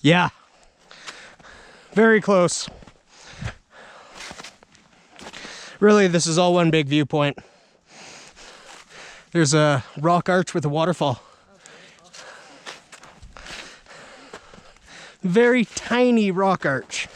Yeah. Very close. Really, this is all one big viewpoint. There's a rock arch with a waterfall. Very tiny rock arch.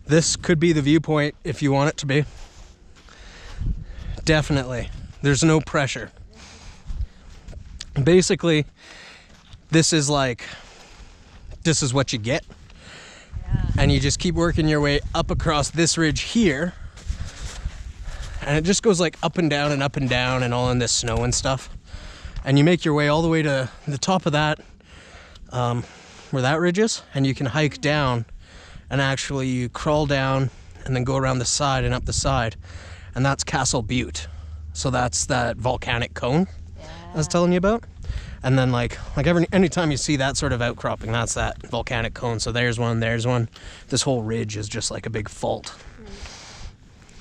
This could be the viewpoint if you want it to be. Definitely. There's no pressure. Basically, this is what you get. Yeah. And you just keep working your way up across this ridge here. And it just goes like up and down and all in this snow and stuff. And you make your way all the way to the top of that, where that ridge is, and you can hike down. And actually you crawl down and then go around the side and up the side. And that's Castle Butte. So that's that volcanic cone I was telling you about. And then anytime you see that sort of outcropping, that's that volcanic cone. So there's one. This whole ridge is just like a big fault.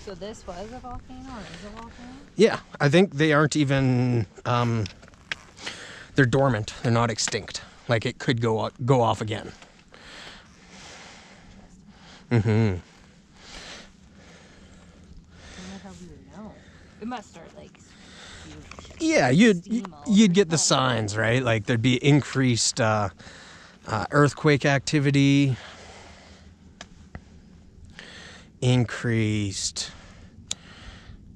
So this was a volcano or is a volcano? Yeah, I think they aren't even, they're dormant. They're not extinct. Like it could go off again. Mm-hmm. How we would know. It must start like. Yeah, you'd get the signs, right? Like there'd be increased earthquake activity, increased.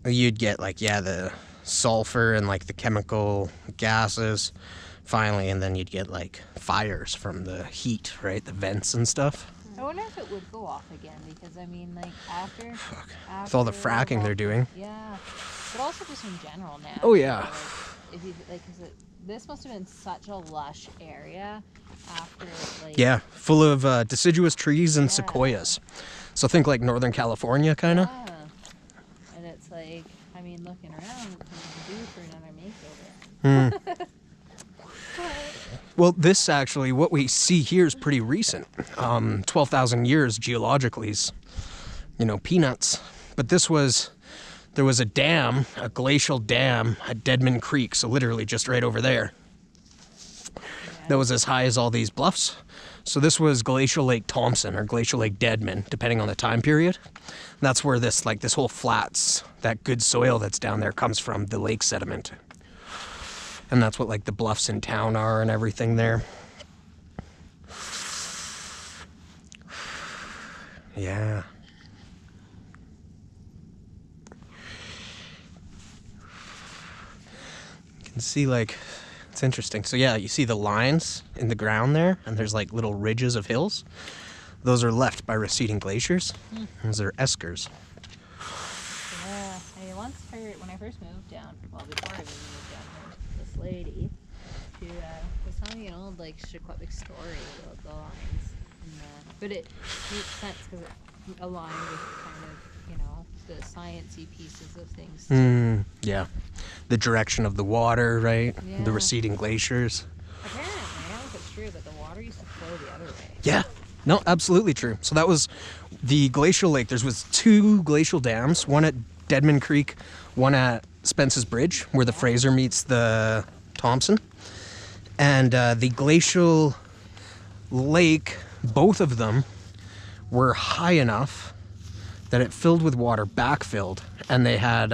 You'd get the sulfur and the chemical gases, finally, and then you'd get fires from the heat, right? The vents and stuff. I wonder if it would go off again because I mean, like after With all the fracking they're doing. Yeah, but also just in general now. Oh yeah. Like, if you like, this must have been such a lush area after like. Yeah, full of deciduous trees and sequoias. So think like Northern California, kind of. Yeah. And it's like, I mean, looking around, what can you do for another makeover? Well, this actually, what we see here is pretty recent. 12,000 years geologically is, peanuts. But there was a dam, a glacial dam at Deadman Creek, so literally just right over there. That was as high as all these bluffs. So this was Glacial Lake Thompson or Glacial Lake Deadman, depending on the time period. And that's where this whole flats, that good soil that's down there comes from, the lake sediment. And that's what the bluffs in town are and everything there. Yeah. You can see it's interesting. So yeah, you see the lines in the ground there, and there's little ridges of hills. Those are left by receding glaciers. Those are eskers. Yeah, I once heard when I first moved down, well before I moved down here, this lady who was telling me an old Shequepic story about the lines. But it makes sense because it aligned with kind of, the sciencey pieces of things too. Yeah. The direction of the water, right? Yeah. The receding glaciers. Apparently, I don't know if it's true, but the water used to flow the other way. Yeah. No, absolutely true. So that was the glacial lake. There was 2 glacial dams, one at Deadman Creek, one at Spence's Bridge, where the Fraser meets the Thompson. And the glacial lake, both of them were high enough that it filled with water, backfilled, and they had,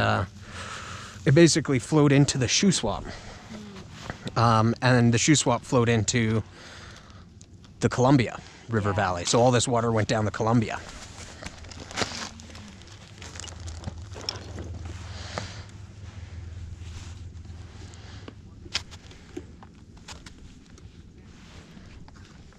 it basically flowed into the shoe swap. And the shoe swap flowed into the Columbia River Valley. So all this water went down the Columbia.